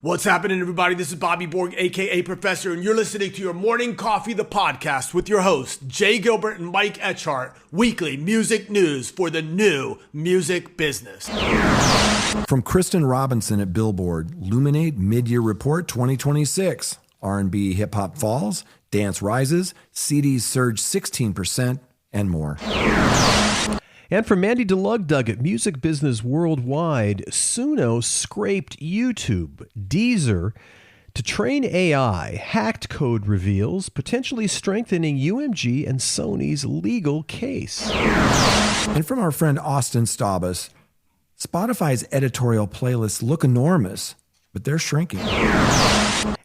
What's happening, everybody? This is Bobby Borg, aka Professor, and you're listening to your Morning Coffee, the podcast, with your hosts, Jay Gilbert and Mike Etchart, weekly music news for the new music business. From Kristen Robinson at Billboard, Luminate Mid-Year Report 2026. R&B hip-hop falls, dance rises, CDs surge 16%, and more. And from Mandy DeLugdug at Music Business Worldwide, Suno scraped YouTube, Deezer to train AI. Hacked code reveals, potentially strengthening UMG and Sony's legal case. And from our friend Austin Staubus, Spotify's editorial playlists look enormous, but they're shrinking.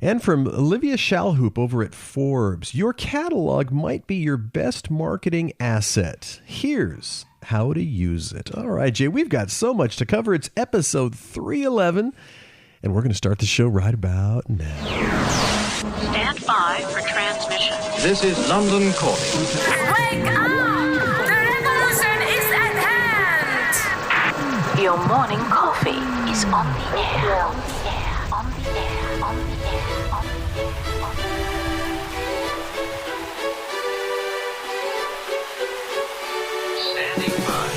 And from Olivia Shalhoop over at Forbes, your catalog might be your best marketing asset. Here's how to use it. All right, Jay, we've got so much to cover. It's episode 311, and we're going to start the show right about now. Stand by for transmission. This is London calling. Wake up! The revolution is at hand! Your morning coffee is on the air. Standing by.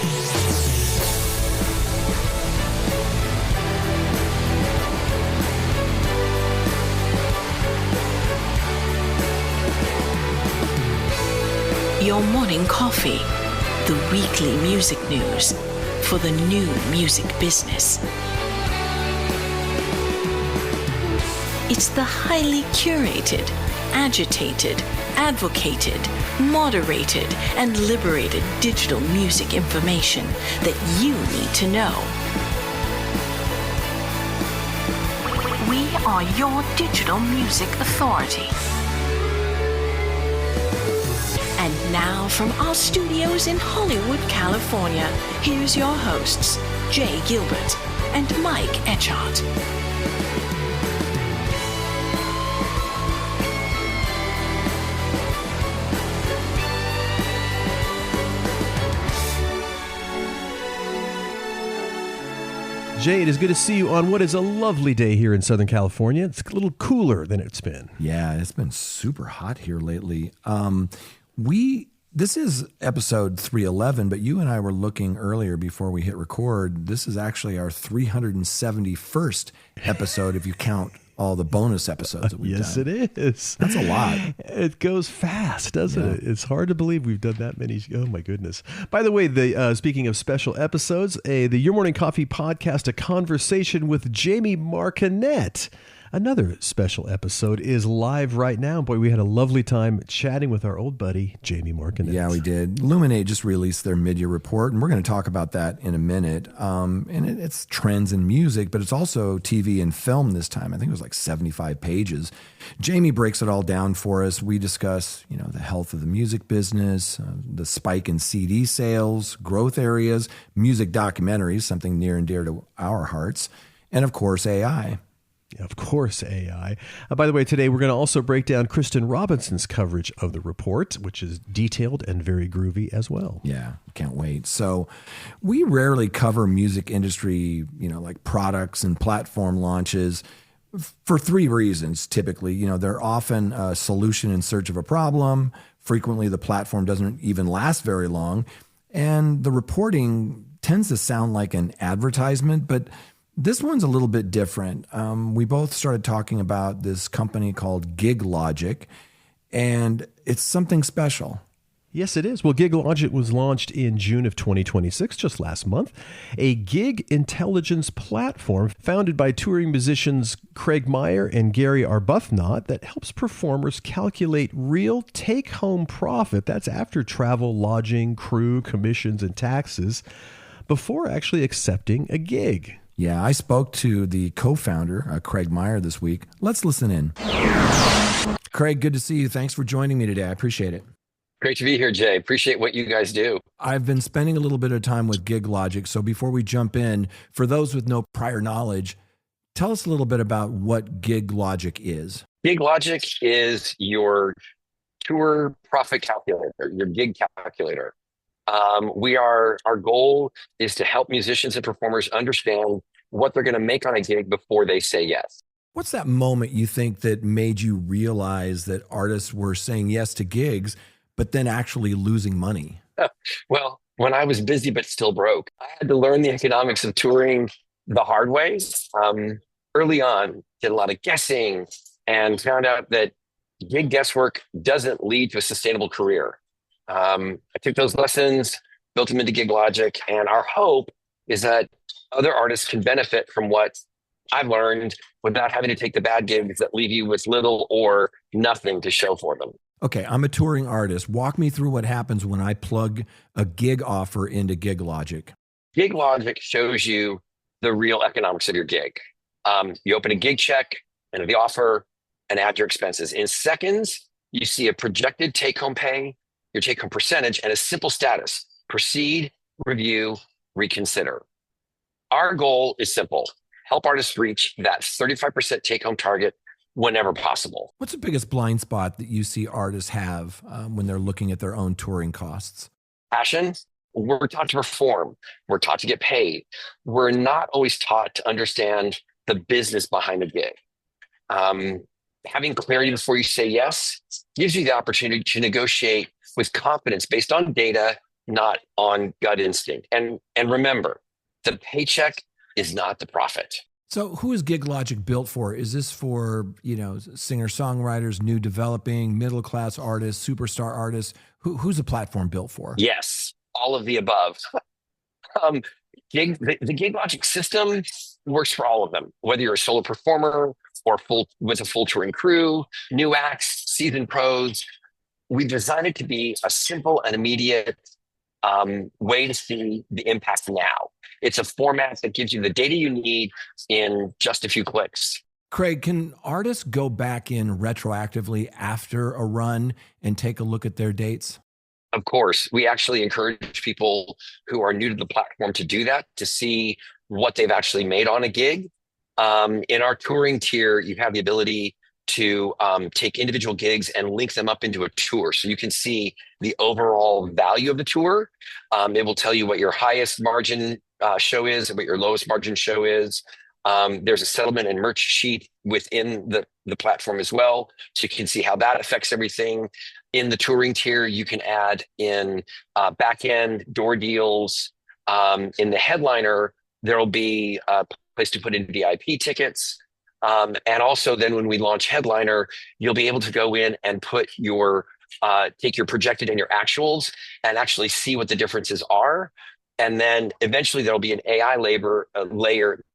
Your morning coffee, the weekly music news for the new music business. It's the highly curated, agitated, advocated, moderated, and liberated digital music information that you need to know. We are your digital music authority. And now from our studios in Hollywood, California, here's your hosts, Jay Gilbert and Mike Etchart. Jay, it is good to see you on what is a lovely day here in Southern California. It's a little cooler than it's been. Yeah, it's been super hot here lately. This is episode 311, but you and I were looking earlier before we hit record. This is actually our 371st episode if you count all the bonus episodes that we've done. Yes, it is. That's a lot. It goes fast, doesn't it? It's hard to believe we've done that many. Oh, my goodness. By the way, speaking of special episodes, the Your Morning Coffee podcast, a conversation with Jamie Marconet. Another special episode is live right now. Boy, we had a lovely time chatting with our old buddy, Jamie Marconet. Yeah, we did. Luminate just released their mid-year report, and we're going to talk about that in a minute. And it's trends in music, but it's also TV and film this time. I think it was like 75 pages. Jamie breaks it all down for us. We discuss, the health of the music business, the spike in CD sales, growth areas, music documentaries, something near and dear to our hearts, and of course, AI. Of course, AI. By the way, today we're going to also break down Kristen Robinson's coverage of the report, which is detailed and very groovy as well. Yeah, can't wait. So we rarely cover music industry, like products and platform launches for three reasons, typically. They're often a solution in search of a problem. Frequently, the platform doesn't even last very long. And the reporting tends to sound like an advertisement, but this one's a little bit different. We both started talking about this company called Gig Logic, and it's something special. Yes, it is. Well, Gig Logic was launched in June of 2026, just last month, a gig intelligence platform founded by touring musicians Craig Meyer and Gary Arbuthnot that helps performers calculate real take-home profit, that's after travel, lodging, crew, commissions, and taxes, before actually accepting a gig. Yeah, I spoke to the co-founder, Craig Meyer, this week. Let's listen in. Craig, good to see you. Thanks for joining me today. I appreciate it. Great to be here, Jay. Appreciate what you guys do. I've been spending a little bit of time with Gig Logic. So before we jump in, for those with no prior knowledge, tell us a little bit about what Gig Logic is. Gig Logic is your tour profit calculator, your gig calculator. Our goal is to help musicians and performers understand what they're going to make on a gig before they say yes. What's that moment you think that made you realize that artists were saying yes to gigs, but then actually losing money? Well, when I was busy but still broke, I had to learn the economics of touring the hard way. Early on, did a lot of guessing and found out that gig guesswork doesn't lead to a sustainable career. I took those lessons, built them into Gig Logic, and our hope is that other artists can benefit from what I've learned without having to take the bad gigs that leave you with little or nothing to show for them. Okay, I'm a touring artist. Walk me through what happens when I plug a gig offer into Gig Logic. Gig Logic shows you the real economics of your gig. You open a gig check, enter the offer, and add your expenses. In seconds, you see a projected take-home pay, your take-home percentage, and a simple status: proceed, review, reconsider. Our goal is simple: help artists reach that 35% take-home target whenever possible. What's the biggest blind spot that you see artists have when they're looking at their own touring costs? Passion. We're taught to perform. We're taught to get paid. We're not always taught to understand the business behind a gig. Having clarity before you say yes gives you the opportunity to negotiate with confidence based on data, not on gut instinct. And remember, the paycheck is not the profit. So who is Gig Logic built for? Is this for, singer-songwriters, new developing, middle-class artists, superstar artists? Who's the platform built for? Yes, all of the above. The Gig Logic system works for all of them, whether you're a solo performer or with a full touring crew, new acts, seasoned pros. We've designed it to be a simple and immediate way to see the impact now. It's a format that gives you the data you need in just a few clicks. Craig, can artists go back in retroactively after a run and take a look at their dates? Of course, we actually encourage people who are new to the platform to do that, to see what they've actually made on a gig. In our touring tier, you have the ability to take individual gigs and link them up into a tour. So you can see the overall value of the tour. It will tell you what your highest margin show is and what your lowest margin show is. There's a settlement and merch sheet within the platform as well. So you can see how that affects everything. In the touring tier, you can add in back-end door deals. In the Headliner, there'll be a place to put in VIP tickets. And also then when we launch Headliner, you'll be able to go in and put take your projected and your actuals and actually see what the differences are. And then eventually there'll be an AI layer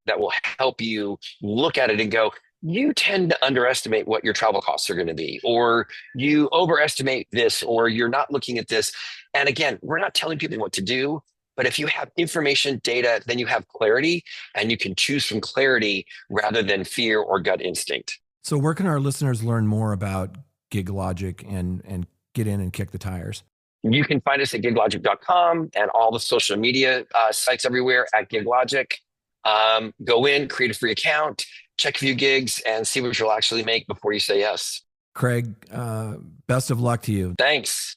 that will help you look at it and go, you tend to underestimate what your travel costs are going to be, or you overestimate this, or you're not looking at this. And again, we're not telling people what to do, but if you have information, data, then you have clarity, and you can choose from clarity rather than fear or gut instinct. So where can our listeners learn more about Gig Logic and get in and kick the tires? You can find us at giglogic.com and all the social media sites everywhere at Gig Logic. Go in, create a free account, check a few gigs, and see what you'll actually make before you say yes. Craig, best of luck to you. Thanks.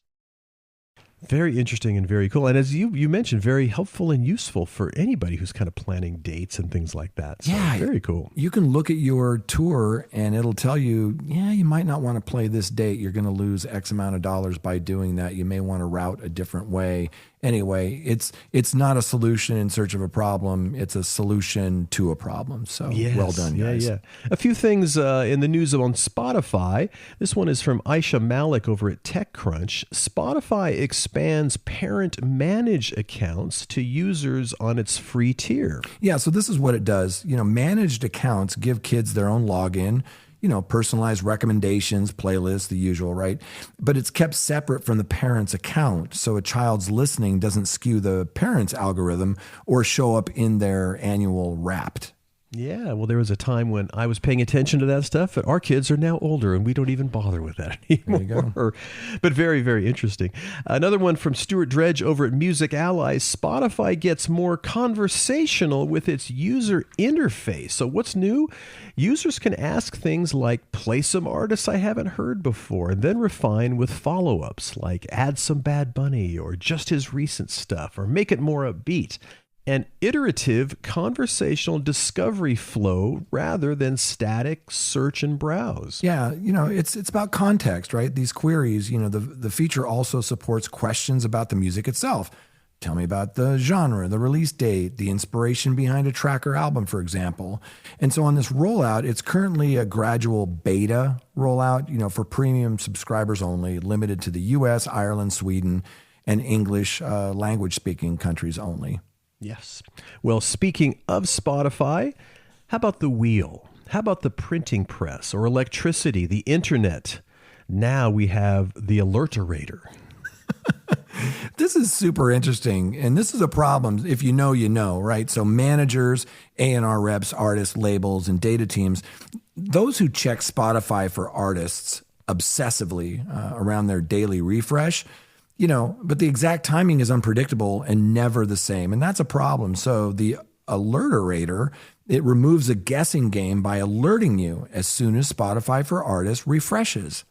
Very interesting and very cool. And as you mentioned, very helpful and useful for anybody who's kind of planning dates and things like that. So yeah. Very cool. You can look at your tour and it'll tell you, you might not want to play this date. You're going to lose X amount of dollars by doing that. You may want to route a different way. Anyway, it's not a solution in search of a problem. It's a solution to a problem. So yes. Well done, guys. Yeah. A few things in the news on Spotify. This one is from Aisha Malik over at TechCrunch. Spotify expands parent managed accounts to users on its free tier. Yeah, so this is what it does. Managed accounts give kids their own login, personalized recommendations, playlists, the usual, right? But it's kept separate from the parent's account. So a child's listening doesn't skew the parent's algorithm or show up in their annual Wrapped. Yeah, well, there was a time when I was paying attention to that stuff, but our kids are now older and we don't even bother with that anymore. There you go. But very, very interesting. Another one from Stuart Dredge over at Music Allies. Spotify gets more conversational with its user interface. So what's new? Users can ask things like, play some artists I haven't heard before, and then refine with follow-ups like add some Bad Bunny or just his recent stuff or make it more upbeat. an iterative conversational discovery flow rather than static search and browse. Yeah, it's about context, right? These queries, the feature also supports questions about the music itself. Tell me about the genre, the release date, the inspiration behind a track or album, for example. And so on this rollout, it's currently a gradual beta rollout, for premium subscribers only, limited to the US, Ireland, Sweden, and English language speaking countries only. Yes. Well, speaking of Spotify, how about the wheel? How about the printing press or electricity, the internet? Now we have the alerterator. This is super interesting, and this is a problem. If you know, right? So managers, A&R reps, artists, labels, and data teams, those who check Spotify for artists obsessively around their daily refresh, but the exact timing is unpredictable and never the same. And that's a problem. So the alerterator, it removes a guessing game by alerting you as soon as Spotify for Artists refreshes.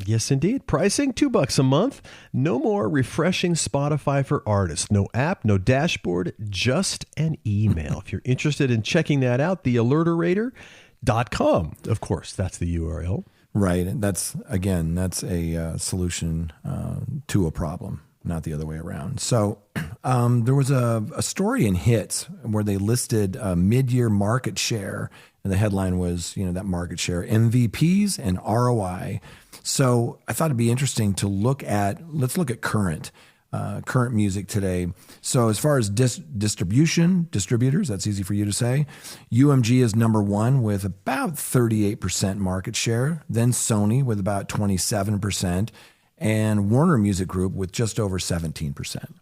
Yes, indeed. Pricing $2 a month. No more refreshing Spotify for Artists. No app, no dashboard, just an email. If you're interested in checking that out, thealerterator.com. Of course, that's the URL. Right. And that's a solution to a problem, not the other way around. So there was a story in Hits where they listed mid-year market share. And the headline was, that market share, MVPs and ROI. So I thought it'd be interesting to let's look at current music today. So as far as distributors, that's easy for you to say. UMG is number one with about 38% market share. Then Sony with about 27%. And Warner Music Group with just over 17%.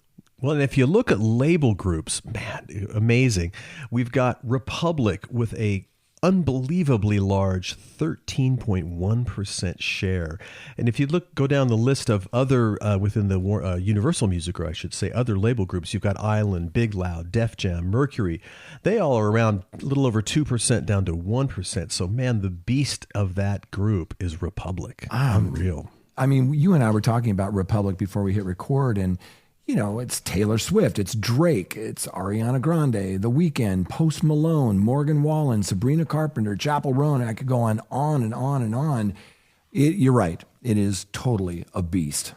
Well, and if you look at label groups, man, amazing. We've got Republic with a unbelievably large 13.1% share. And if you go down the list of other, within the Universal Music Group, I should say, other label groups, you've got Island, Big Loud, Def Jam, Mercury. They all are around a little over 2% down to 1%. So, man, the beast of that group is Republic. Unreal. I mean, you and I were talking about Republic before we hit record, and it's Taylor Swift, it's Drake, it's Ariana Grande, The Weeknd, Post Malone, Morgan Wallen, Sabrina Carpenter, Chappell Roan. I could go on and on and on. You're right. It is totally a beast.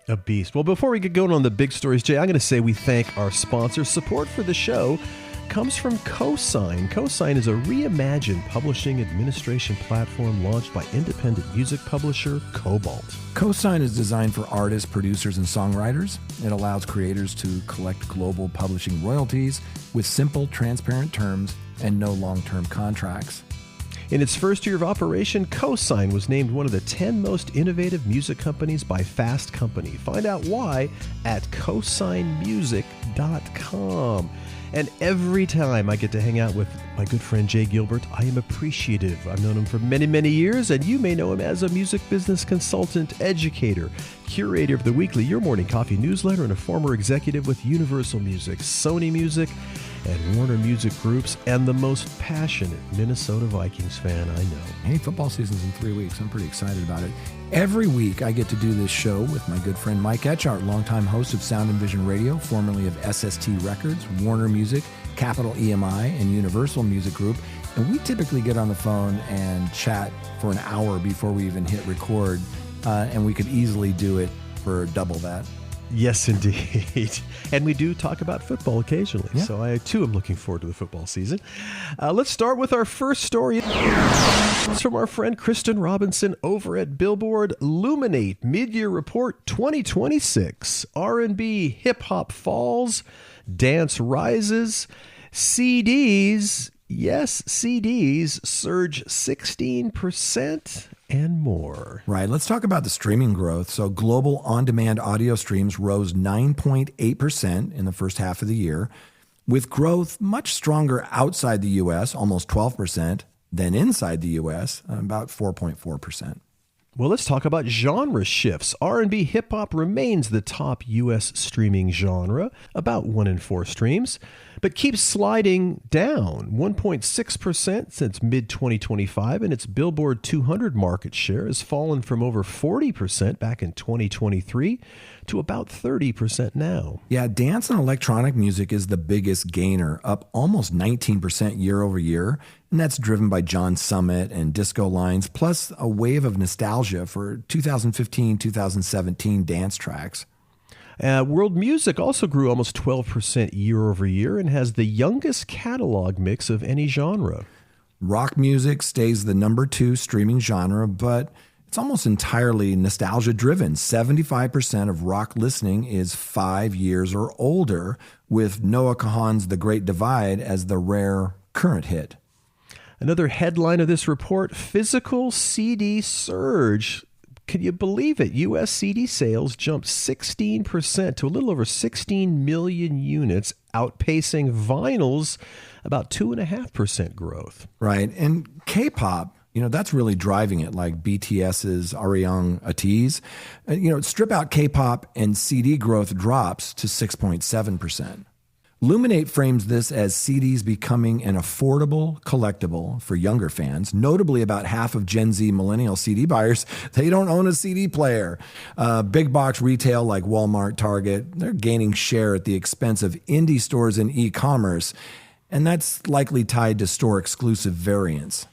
A beast. Well, before we get going on the big stories, Jay, I'm going to say we thank our sponsors. Support for the show comes from Cosign. Cosign is a reimagined publishing administration platform launched by independent music publisher Cobalt. Cosign is designed for artists, producers, and songwriters. It allows creators to collect global publishing royalties with simple, transparent terms and no long-term contracts. In its first year of operation, Cosign was named one of the 10 most innovative music companies by Fast Company. Find out why at cosignmusic.com. And every time I get to hang out with my good friend Jay Gilbert, I am appreciative. I've known him for many, many years, and you may know him as a music business consultant, educator, curator of the weekly Your Morning Coffee newsletter, and a former executive with Universal Music, Sony Music, and Warner Music Groups, and the most passionate Minnesota Vikings fan I know. Hey, football season's in 3 weeks. I'm pretty excited about it. Every week, I get to do this show with my good friend Mike Etchart, longtime host of Sound and Vision Radio, formerly of SST Records, Warner Music, Capital EMI, and Universal Music Group. And we typically get on the phone and chat for an hour before we even hit record, and we could easily do it for double that. Yes, indeed. And we do talk about football occasionally. Yeah. So I, too, am looking forward to the football season. Let's start with our first story. It's from our friend Kristen Robinson over at Billboard. Luminate Mid-Year Report 2026. R&B, hip-hop falls, dance rises, CDs, yes, CDs surge 16%. And more. Right. Let's talk about the streaming growth. So global on-demand audio streams rose 9.8% in the first half of the year, with growth much stronger outside the U.S., almost 12%, than inside the U.S., about 4.4%. Well, let's talk about genre shifts. R&B hip-hop remains the top U.S. streaming genre, about 1 in 4 streams. but keeps sliding down 1.6% since mid-2025, and its Billboard 200 market share has fallen from over 40% back in 2023 to about 30% now. Yeah, dance and electronic music is the biggest gainer, up almost 19% year over year, and that's driven by John Summit and Disco Lines, plus a wave of nostalgia for 2015-2017 dance tracks. World music also grew almost 12% year over year and has the youngest catalog mix of any genre. Rock music stays the number 2 streaming genre, but it's almost entirely nostalgia driven. 75% of rock listening is 5 years or older, with Noah Kahan's The Great Divide as the rare current hit. Another headline of this report, physical CD surge. Can you believe it? U.S. CD sales jumped 16% to a little over 16 million units, outpacing vinyl's about 2.5% growth. Right. And K-pop, that's really driving it, like BTS's Arirang Atiz. Strip out K-pop and CD growth drops to 6.7%. Luminate frames this as CDs becoming an affordable collectible for younger fans. Notably, about half of Gen Z millennial CD buyers, they don't own a CD player. Big box retail like Walmart, Target, they're gaining share at the expense of indie stores and e-commerce, and that's likely tied to store-exclusive variants.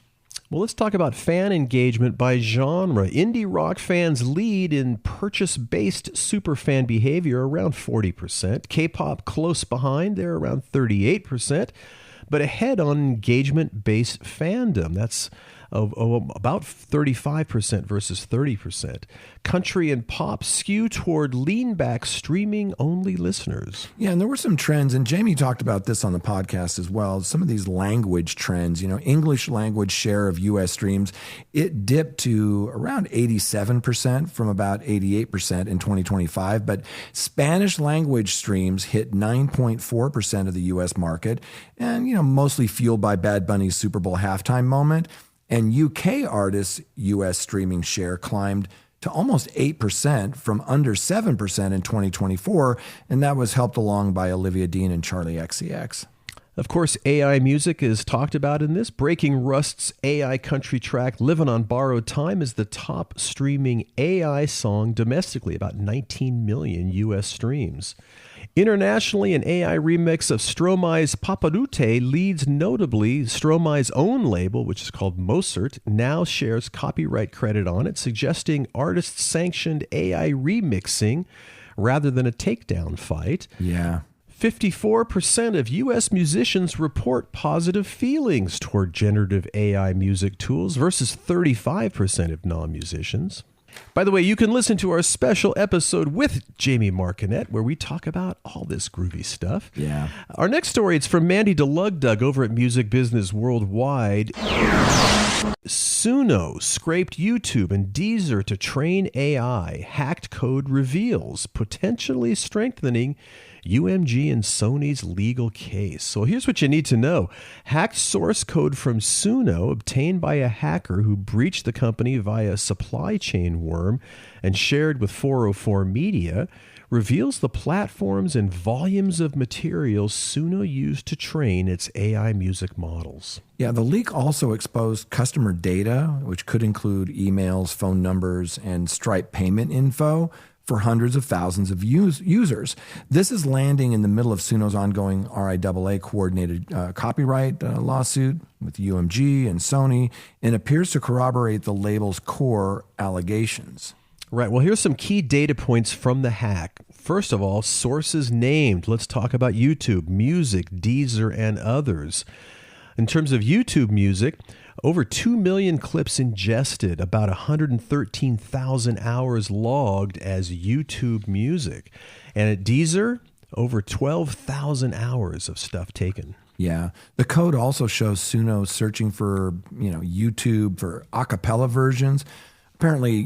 Well, let's talk about fan engagement by genre. Indie rock fans lead in purchase-based superfan behavior, around 40%. K-pop close behind, they're around 38%. But ahead on engagement-based fandom, that's about 35% versus 30%. Country and pop skew toward lean-back streaming-only listeners. Yeah, and there were some trends, and Jamie talked about this on the podcast as well. Some of these language trends, English language share of U.S. streams, it dipped to around 87% from about 88% in 2025, but Spanish language streams hit 9.4% of the U.S. market, and, mostly fueled by Bad Bunny's Super Bowl halftime moment. And UK artists' U.S. streaming share climbed to almost 8% from under 7% in 2024, and that was helped along by Olivia Dean and Charlie XCX. Of course, AI music is talked about in this. Breaking Rust's AI country track, Living on Borrowed Time, is the top streaming AI song domestically, about 19 million U.S. streams. Internationally, an AI remix of Stromae's Paparute leads notably. Stromae's own label, which is called Mozart, now shares copyright credit on it, suggesting artist-sanctioned AI remixing rather than a takedown fight. Yeah. 54% of U.S. musicians report positive feelings toward generative AI music tools versus 35% of non-musicians. By the way, you can listen to our special episode with Jamie Markinet, where we talk about all this groovy stuff. Yeah. Our next story, it's from Mandy DeLugdug over at Music Business Worldwide. Suno scraped YouTube and Deezer to train AI. Hacked code reveals, potentially strengthening UMG and Sony's legal case. So here's what you need to know. Hacked source code from Suno, obtained by a hacker who breached the company via a supply chain worm and shared with 404 Media, reveals the platforms and volumes of materials Suno used to train its AI music models. Yeah, the leak also exposed customer data, which could include emails, phone numbers, and Stripe payment info for hundreds of thousands of users. This is landing in the middle of Suno's ongoing RIAA coordinated copyright lawsuit with UMG and Sony, and appears to corroborate the label's core allegations. Right. Well, here's some key data points from the hack. First of all, sources named. Let's talk about YouTube, Music, Deezer, and others. In terms of YouTube Music, over 2 million clips ingested, about 113,000 hours logged as YouTube Music. And at Deezer, over 12,000 hours of stuff taken. Yeah. The code also shows Suno searching for, YouTube for a cappella versions. Apparently,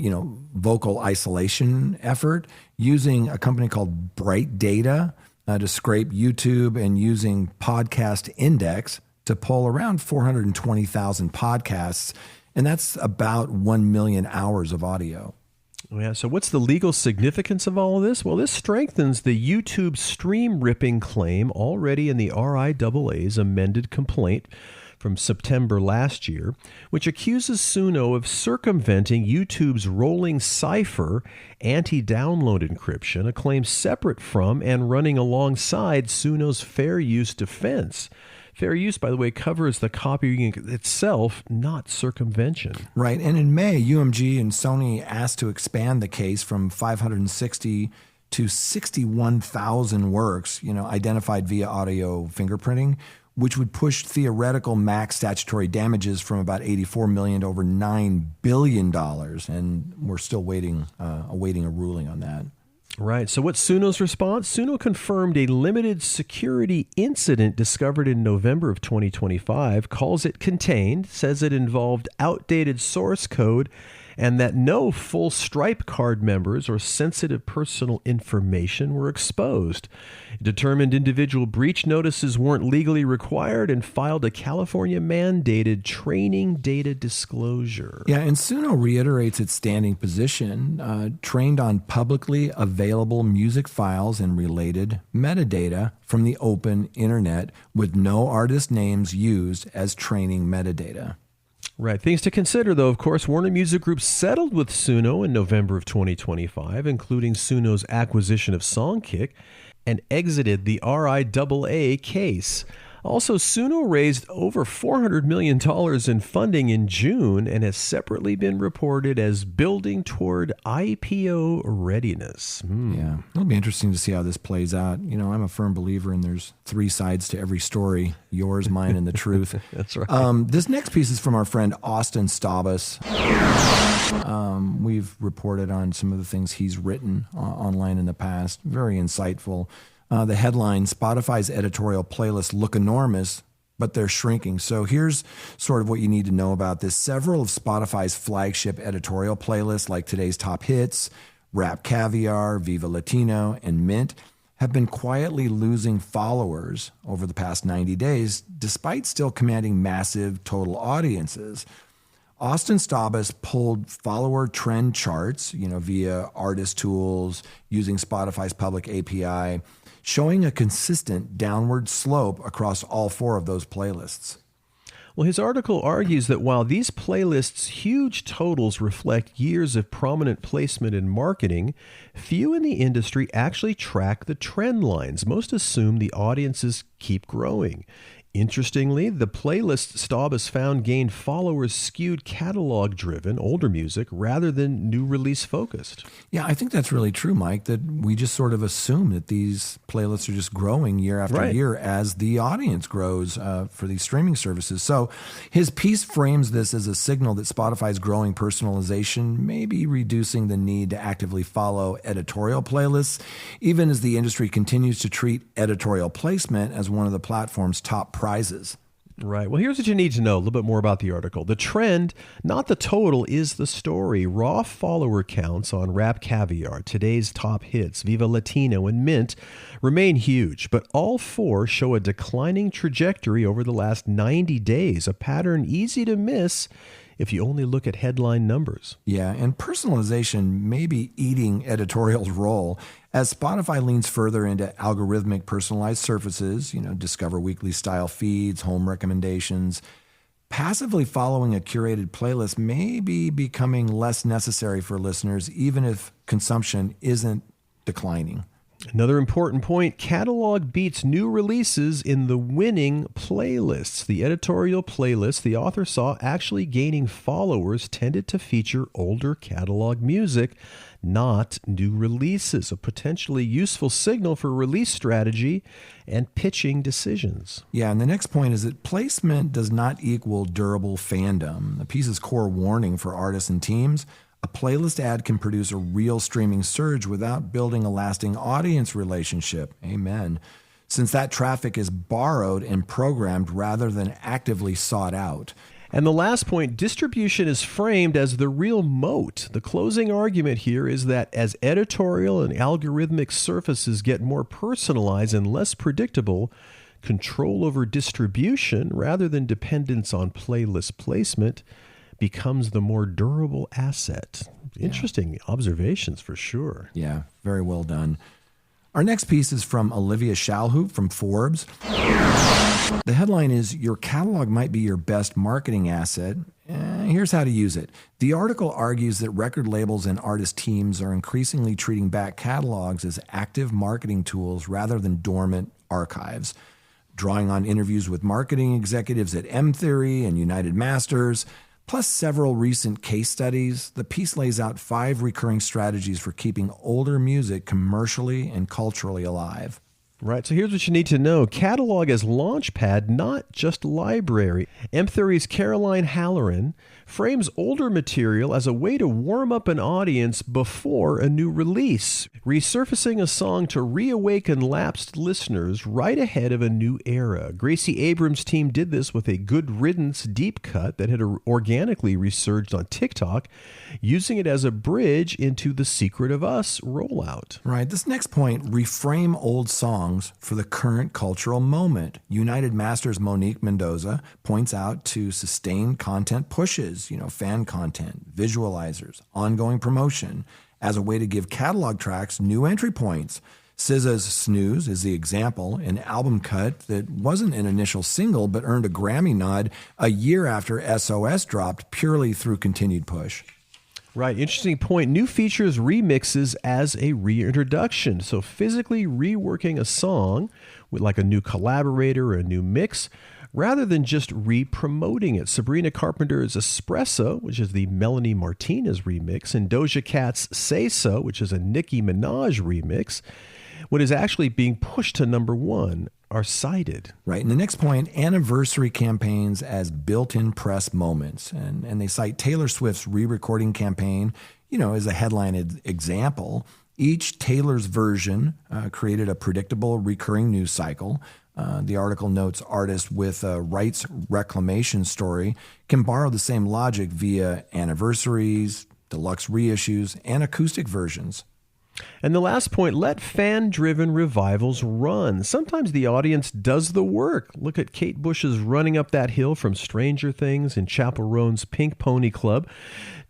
vocal isolation effort, using a company called Bright Data to scrape YouTube, and using Podcast Index to pull around 420,000 podcasts, and that's about 1 million hours of audio. Yeah, so what's the legal significance of all of this? Well, this strengthens the YouTube stream ripping claim already in the RIAA's amended complaint from September last year, which accuses Suno of circumventing YouTube's rolling cipher anti-download encryption, a claim separate from and running alongside Suno's fair use defense. Fair use, by the way, covers the copying itself, not circumvention. Right. And in May, UMG and Sony asked to expand the case from 560 to 61,000 works, identified via audio fingerprinting, which would push theoretical max statutory damages from about $84 million to over $9 billion. And we're still awaiting a ruling on that. Right. So what's Suno's response? Suno confirmed a limited security incident discovered in November of 2025, calls it contained, says it involved outdated source code, and that no full Stripe card members or sensitive personal information were exposed. It determined individual breach notices weren't legally required and filed a California-mandated training data disclosure. Yeah, and Suno reiterates its standing position, trained on publicly available music files and related metadata from the open internet with no artist names used as training metadata. Right. Things to consider, though, of course. Warner Music Group settled with Suno in November of 2025, including Suno's acquisition of Songkick, and exited the RIAA case. Also, Suno raised over $400 million in funding in June and has separately been reported as building toward IPO readiness. Yeah, it'll be interesting to see how this plays out. I'm a firm believer in there's three sides to every story, yours, mine, and the truth. That's right. This next piece is from our friend Austin Staubus. We've reported on some of the things he's written online in the past. Very insightful. The headline, Spotify's editorial playlists look enormous, but they're shrinking. So here's sort of what you need to know about this. Several of Spotify's flagship editorial playlists, like today's top hits, Rap Caviar, Viva Latino, and Mint, have been quietly losing followers over the past 90 days, despite still commanding massive total audiences. Austin Staubus pulled follower trend charts, via artist tools, using Spotify's public API, showing a consistent downward slope across all four of those playlists. Well, his article argues that while these playlists' huge totals reflect years of prominent placement and marketing, few in the industry actually track the trend lines. Most assume the audiences keep growing. Interestingly, the playlists Staubus found gained followers skewed catalog-driven, older music, rather than new release focused. Yeah, I think that's really true, Mike, that we just sort of assume that these playlists are just growing year after year as the audience grows for these streaming services. So his piece frames this as a signal that Spotify's growing personalization may be reducing the need to actively follow editorial playlists, even as the industry continues to treat editorial placement as one of the platform's top prizes. Right. Well, here's what you need to know a little bit more about the article. The trend, not the total, is the story. Raw follower counts on Rap Caviar, today's top hits, Viva Latino, and Mint remain huge, but all four show a declining trajectory over the last 90 days, a pattern easy to miss if you only look at headline numbers. Yeah, and personalization may be eating editorial's role as Spotify leans further into algorithmic personalized surfaces, Discover Weekly style feeds, home recommendations. Passively following a curated playlist may be becoming less necessary for listeners, even if consumption isn't declining. Another important point, catalog beats new releases in the winning playlists. The editorial playlist the author saw actually gaining followers tended to feature older catalog music, not new releases, a potentially useful signal for release strategy and pitching decisions. Yeah, and the next point is that placement does not equal durable fandom. The piece's core warning for artists and teams: a playlist ad can produce a real streaming surge without building a lasting audience relationship. Amen. Since that traffic is borrowed and programmed rather than actively sought out. And the last point, distribution is framed as the real moat. The closing argument here is that as editorial and algorithmic surfaces get more personalized and less predictable, control over distribution rather than dependence on playlist placement becomes the more durable asset. Interesting observations for sure. Yeah, very well done. Our next piece is from Olivia Shalhoub from Forbes. The headline is, "Your catalog might be your best marketing asset. Here's how to use it." The article argues that record labels and artist teams are increasingly treating back catalogs as active marketing tools rather than dormant archives. Drawing on interviews with marketing executives at M Theory and United Masters, plus several recent case studies, the piece lays out 5 recurring strategies for keeping older music commercially and culturally alive. Right, so here's what you need to know. Catalog as launchpad, not just library. M Theory's Caroline Halloran frames older material as a way to warm up an audience before a new release, resurfacing a song to reawaken lapsed listeners right ahead of a new era. Gracie Abrams' team did this with a Good Riddance deep cut that had organically resurged on TikTok, using it as a bridge into the Secret of Us rollout. Right. This next point, reframe old songs for the current cultural moment. United Masters' Monique Mendoza points out to sustained content pushes, fan content, visualizers, ongoing promotion, as a way to give catalog tracks new entry points. SZA's Snooze is the example, an album cut that wasn't an initial single but earned a Grammy nod a year after SOS dropped purely through continued push. Right, interesting point. New features remixes as a reintroduction. So physically reworking a song with like a new collaborator or a new mix, rather than just re-promoting it. Sabrina Carpenter's Espresso, which is the Melanie Martinez remix, and Doja Cat's Say So, which is a Nicki Minaj remix, what is actually being pushed to number 1, are cited. Right. And the next point, anniversary campaigns as built-in press moments. And they cite Taylor Swift's re-recording campaign, as a headline example. Each Taylor's version created a predictable recurring news cycle. The article notes artists with a rights reclamation story can borrow the same logic via anniversaries, deluxe reissues, and acoustic versions. And the last point, let fan-driven revivals run. Sometimes the audience does the work. Look at Kate Bush's Running Up That Hill from Stranger Things and Chappell Roan's Pink Pony Club.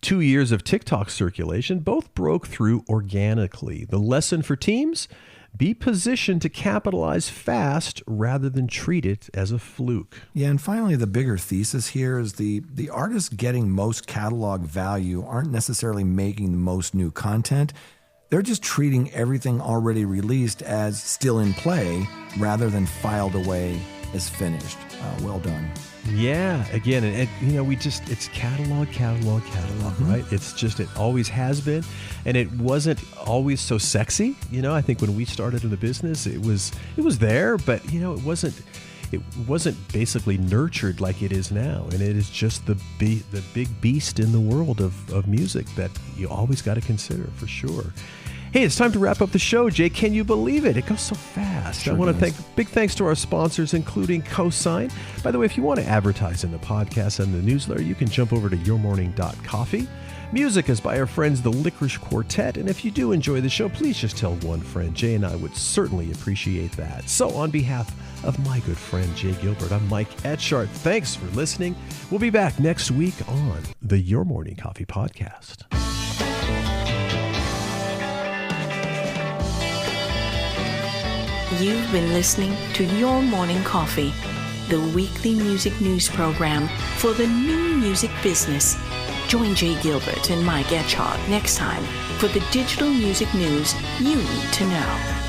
2 years of TikTok circulation, both broke through organically. The lesson for teams? Be positioned to capitalize fast rather than treat it as a fluke. Yeah, and finally, the bigger thesis here is the artists getting most catalog value aren't necessarily making the most new content. They're just treating everything already released as still in play rather than filed away as finished. Well done. Yeah, again, and it's catalog, right? It's just, it always has been, and it wasn't always so sexy. I think when we started in the business, it was there, but it wasn't basically nurtured like it is now, and it is just the big beast in the world of music that you always got to consider for sure. Hey, it's time to wrap up the show, Jay. Can you believe it? It goes so fast. Sure I want to does. big thanks to our sponsors, including Cosign. By the way, if you want to advertise in the podcast and the newsletter, you can jump over to yourmorning.coffee. Music is by our friends, the Licorice Quartet. And if you do enjoy the show, please just tell one friend. Jay and I would certainly appreciate that. So on behalf of my good friend, Jay Gilbert, I'm Mike Etchart. Thanks for listening. We'll be back next week on the Your Morning Coffee Podcast. You've been listening to Your Morning Coffee, the weekly music news program for the new music business. Join Jay Gilbert and Mike Etchart next time for the digital music news you need to know.